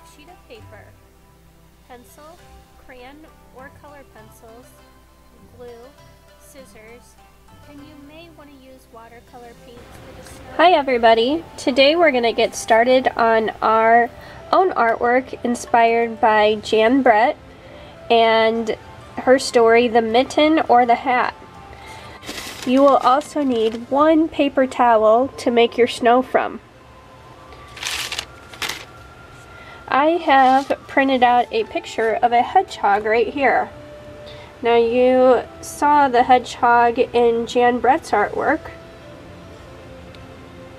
sheet of paper, pencil, crayon or color pencils, glue, scissors, and you may want to use watercolor paints for the snow. Hi everybody! Today we're going to get started on our own artwork inspired by Jan Brett and her story, The Mitten or the Hat. You will also need one paper towel to make your snow from. I have printed out a picture of a hedgehog right here. Now you saw the hedgehog in Jan Brett's artwork,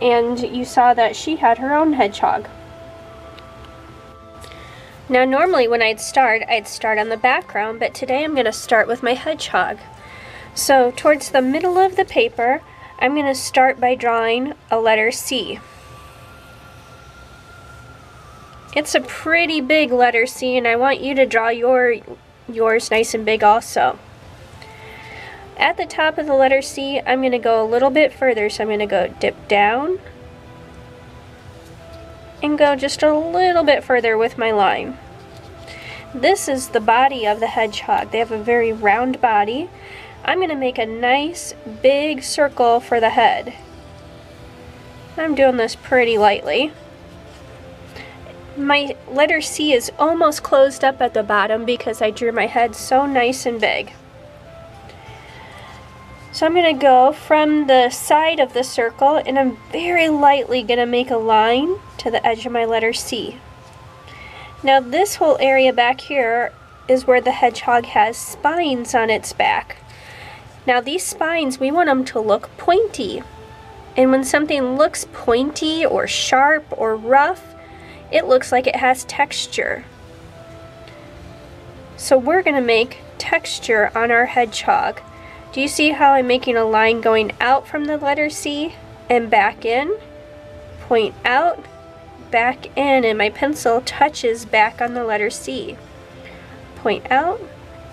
and you saw that she had her own hedgehog. Now normally when I'd start on the background, but today I'm going to start with my hedgehog. So towards the middle of the paper, I'm going to start by drawing a letter C. It's a pretty big letter C, and I want you to draw yours nice and big also. At the top of the letter C, I'm going to go a little bit further, so I'm going to go dip down and go just a little bit further with my line. This is the body of the hedgehog. They have a very round body. I'm going to make a nice big circle for the head. I'm doing this pretty lightly. My letter C is almost closed up at the bottom because I drew my head so nice and big. So I'm going to go from the side of the circle, and I'm very lightly going to make a line to the edge of my letter C. Now this whole area back here is where the hedgehog has spines on its back. Now these spines, we want them to look pointy. And when something looks pointy or sharp or rough, it looks like it has texture. So we're going to make texture on our hedgehog. Do you see how I'm making a line going out from the letter C and back in? Point out, back in, and my pencil touches back on the letter C. Point out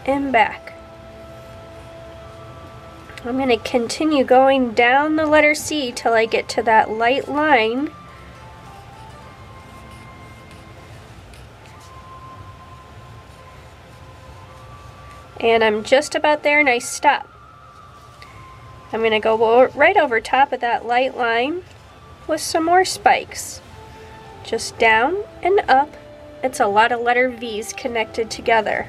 and back. I'm going to continue going down the letter C till I get to that light line. And I'm just about there and I stop. I'm going to go right over top of that light line with some more spikes. Just down and up. It's a lot of letter V's connected together.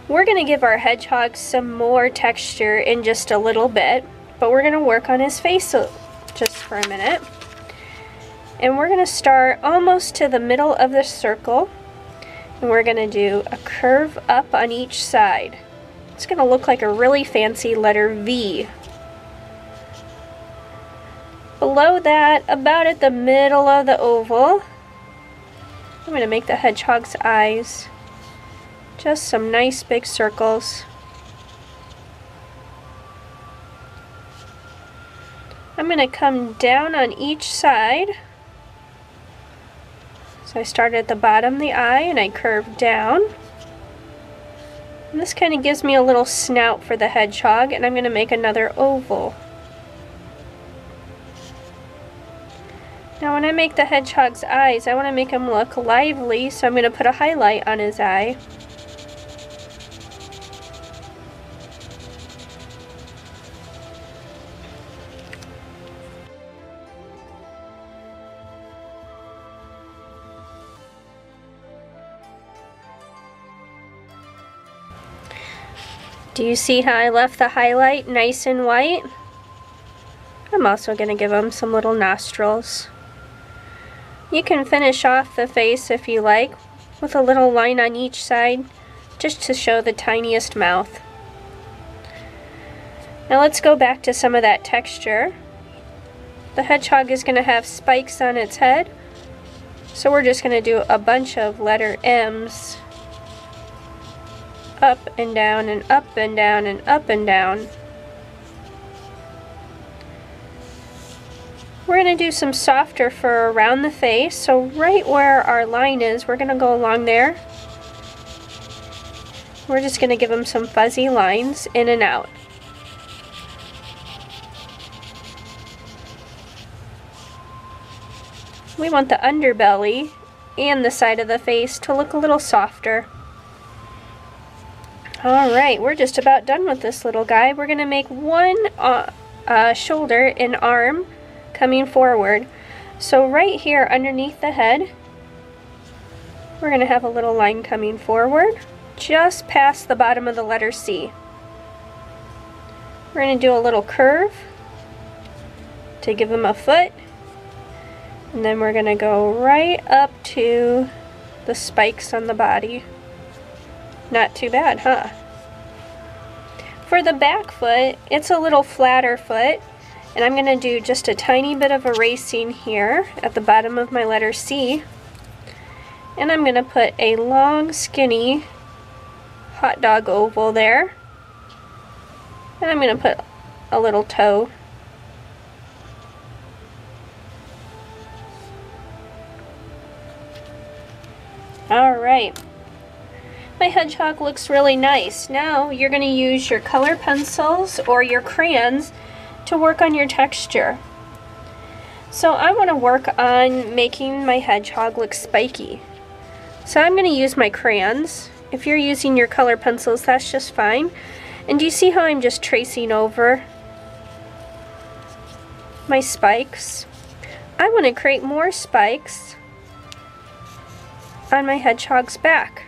We're going to give our hedgehog some more texture in just a little bit, but we're going to work on his face just for a minute. And we're going to start almost to the middle of the circle, and we're going to do a curve up on each side. It's going to look like a really fancy letter V. Below that, about at the middle of the oval, I'm going to make the hedgehog's eyes. Just some nice big circles. I'm going to come down on each side. So I start at the bottom of the eye and I curve down. And this kind of gives me a little snout for the hedgehog, and I'm going to make another oval. Now when I make the hedgehog's eyes, I want to make him look lively, so I'm going to put a highlight on his eye. Do you see how I left the highlight nice and white? I'm also going to give him some little nostrils. You can finish off the face if you like, with a little line on each side, just to show the tiniest mouth. Now let's go back to some of that texture. The hedgehog is going to have spikes on its head, so we're just going to do a bunch of letter M's. Up and down and up and down and up and down. We're going to do some softer fur around the face, so right where our line is, we're going to go along there. We're just going to give them some fuzzy lines in and out. We want the underbelly and the side of the face to look a little softer. Alright, we're just about done with this little guy. We're going to make one shoulder and arm coming forward. So right here underneath the head, we're going to have a little line coming forward, just past the bottom of the letter C. We're going to do a little curve to give him a foot, and then we're going to go right up to the spikes on the body. Not too bad, huh? For the back foot, it's a little flatter foot, and I'm going to do just a tiny bit of erasing here at the bottom of my letter C, and I'm going to put a long, skinny hot dog oval there, and I'm going to put a little toe. Alright. My hedgehog looks really nice. Now you're going to use your color pencils or your crayons to work on your texture. So I want to work on making my hedgehog look spiky. So I'm going to use my crayons. If you're using your color pencils, that's just fine. And do you see how I'm just tracing over my spikes? I want to create more spikes on my hedgehog's back.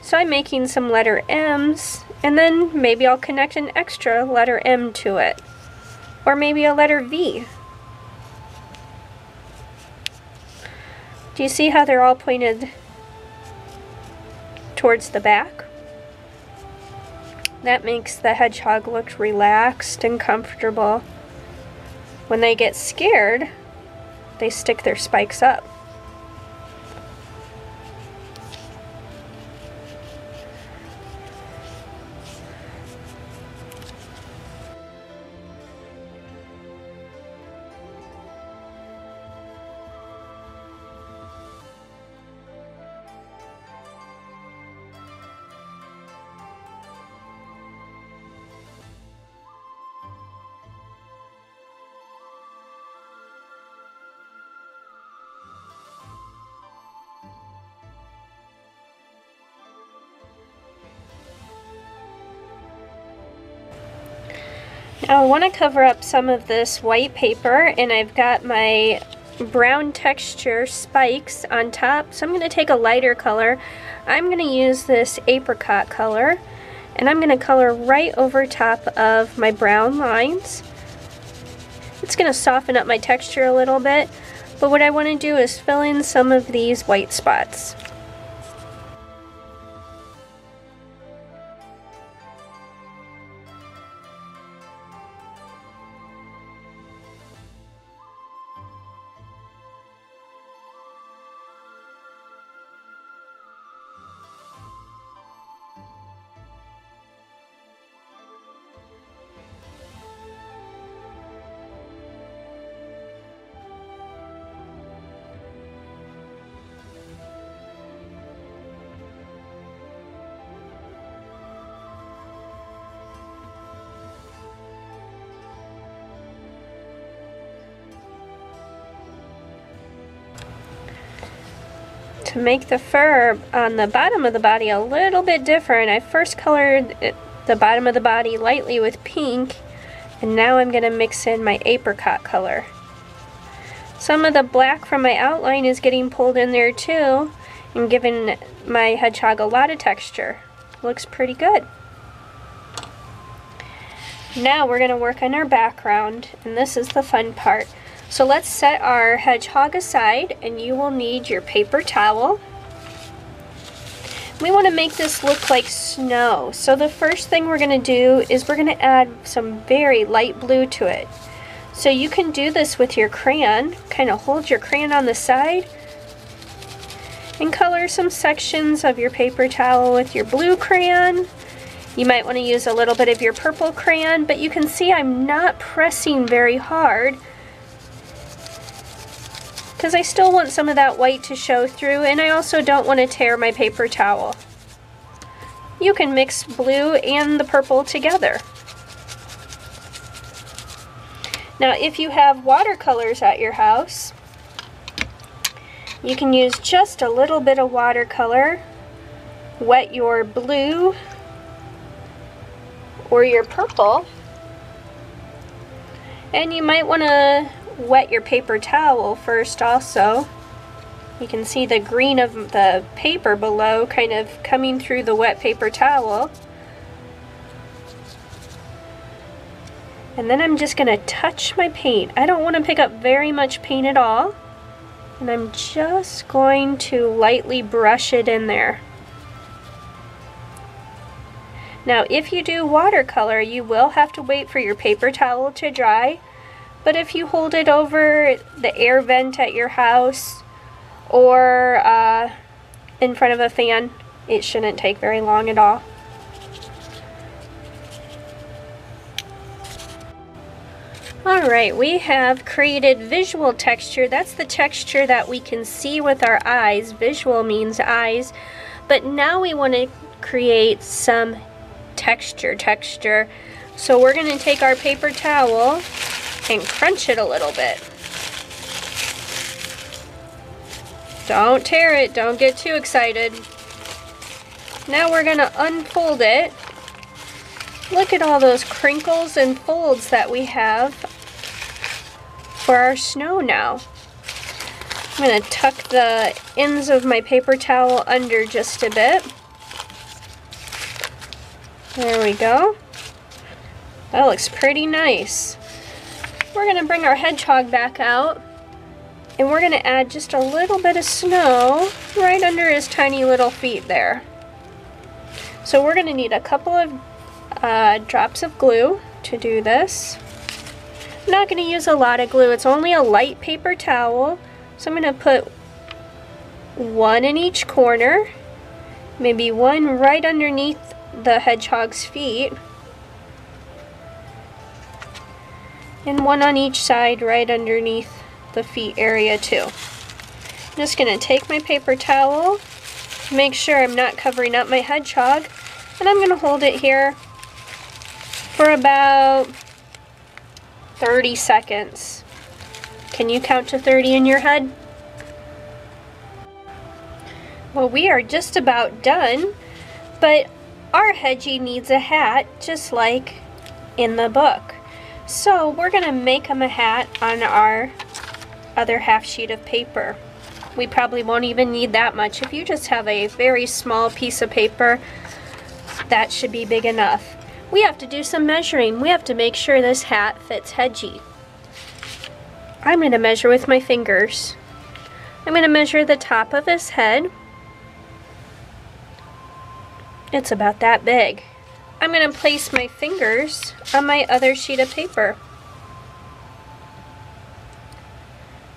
So I'm making some letter M's, and then maybe I'll connect an extra letter M to it. Or maybe a letter V. Do you see how they're all pointed towards the back? That makes the hedgehog look relaxed and comfortable. When they get scared, they stick their spikes up. Now I want to cover up some of this white paper, and I've got my brown texture spikes on top, so I'm going to take a lighter color. I'm going to use this apricot color, and I'm going to color right over top of my brown lines. It's going to soften up my texture a little bit, but what I want to do is fill in some of these white spots. To make the fur on the bottom of the body a little bit different, I first colored the bottom of the body lightly with pink, and now I'm going to mix in my apricot color. Some of the black from my outline is getting pulled in there too, and giving my hedgehog a lot of texture. Looks pretty good. Now we're going to work on our background, and this is the fun part. So let's set our hedgehog aside, and you will need your paper towel. We want to make this look like snow. So the first thing we're going to do is we're going to add some very light blue to it. So you can do this with your crayon. Kind of hold your crayon on the side and color some sections of your paper towel with your blue crayon. You might want to use a little bit of your purple crayon, but you can see I'm not pressing very hard, because I still want some of that white to show through, and I also don't want to tear my paper towel. You can mix blue and the purple together. Now if you have watercolors at your house, You can use just a little bit of watercolor, wet your blue or your purple, and you might want to wet your paper towel first also. You can see the green of the paper below kind of coming through the wet paper towel. And then I'm just going to touch my paint. I don't want to pick up very much paint at all. And I'm just going to lightly brush it in there. Now, if you do watercolor, you will have to wait for your paper towel to dry. But if you hold it over the air vent at your house or in front of a fan, it shouldn't take very long at all. Alright, we have created visual texture. That's the texture that we can see with our eyes. Visual means eyes. But now we want to create some texture. So we're going to take our paper towel and crunch it a little bit. Don't tear it, don't get too excited. Now we're going to unfold it. Look at all those crinkles and folds that we have for our snow now. I'm going to tuck the ends of my paper towel under just a bit. There we go. That looks pretty nice. We're going to bring our hedgehog back out, and we're going to add just a little bit of snow right under his tiny little feet there. So we're going to need a couple of drops of glue to do this. I'm not going to use a lot of glue. It's only a light paper towel. So I'm going to put one in each corner, maybe one right underneath the hedgehog's feet, and one on each side right underneath the feet area too. I'm just going to take my paper towel, make sure I'm not covering up my hedgehog, and I'm going to hold it here for about 30 seconds. Can you count to 30 in your head? Well, we are just about done, but our Hedgie needs a hat just like in the book. So we're going to make him a hat on our other half sheet of paper. We probably won't even need that much. If you just have a very small piece of paper, that should be big enough. We have to do some measuring. We have to make sure this hat fits Hedgie. I'm going to measure with my fingers. I'm going to measure the top of his head. It's about that big. I'm going to place my fingers on my other sheet of paper.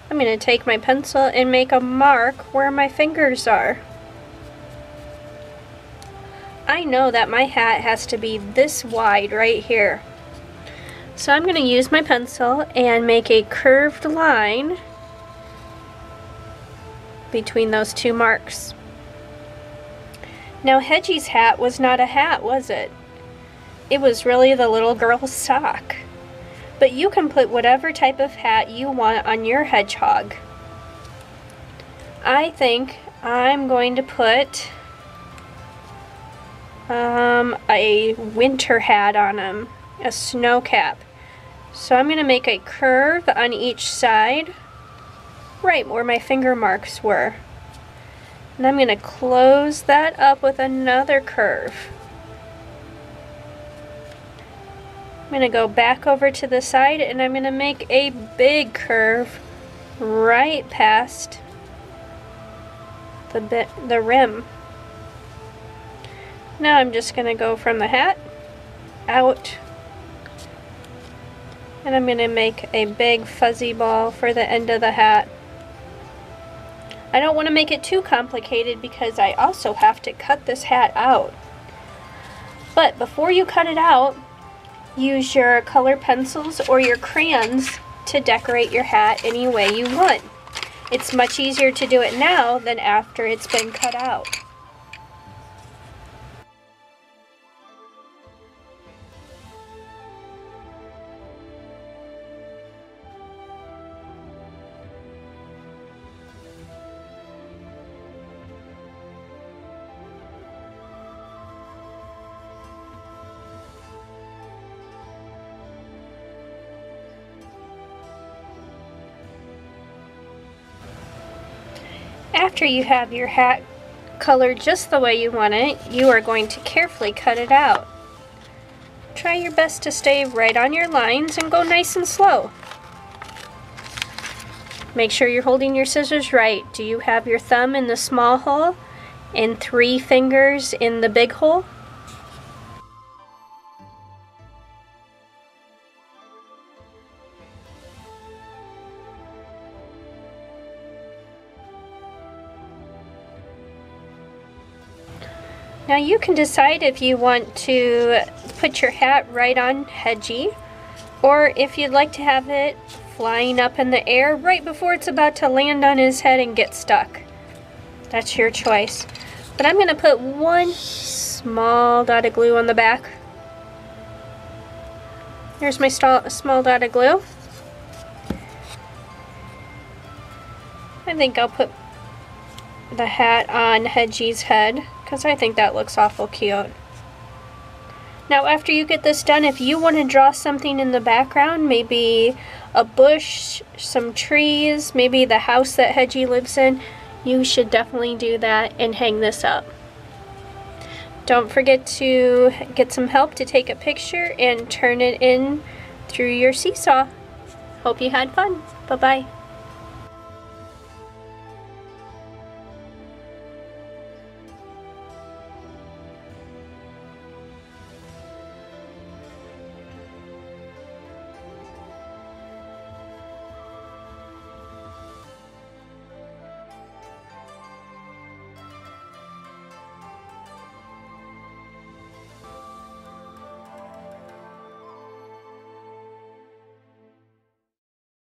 I'm going to take my pencil and make a mark where my fingers are. I know that my hat has to be this wide right here. So I'm going to use my pencil and make a curved line between those two marks. Now Hedgie's hat was not a hat, was it? It was really the little girl's sock. But you can put whatever type of hat you want on your hedgehog. I think I'm going to put a winter hat on him, a snow cap. So I'm going to make a curve on each side, right where my finger marks were. And I'm going to close that up with another curve. I'm going to go back over to the side and I'm going to make a big curve right past the rim. Now I'm just going to go from the hat out, and I'm going to make a big fuzzy ball for the end of the hat. I don't want to make it too complicated because I also have to cut this hat out. But before you cut it out, use your color pencils or your crayons to decorate your hat any way you want. It's much easier to do it now than after it's been cut out. After you have your hat colored just the way you want it, you are going to carefully cut it out. Try your best to stay right on your lines and go nice and slow. Make sure you're holding your scissors right. Do you have your thumb in the small hole and 3 fingers in the big hole? Now you can decide if you want to put your hat right on Hedgie, or if you'd like to have it flying up in the air right before it's about to land on his head and get stuck. That's your choice. But I'm going to put 1 small dot of glue on the back. Here's my small dot of glue. I think I'll put the hat on Hedgie's head because I think that looks awful cute. Now after you get this done, if you want to draw something in the background, maybe a bush, some trees, maybe the house that Hedgie lives in, you should definitely do that and hang this up. Don't forget to get some help to take a picture and turn it in through your seesaw. Hope you had fun. Bye-bye.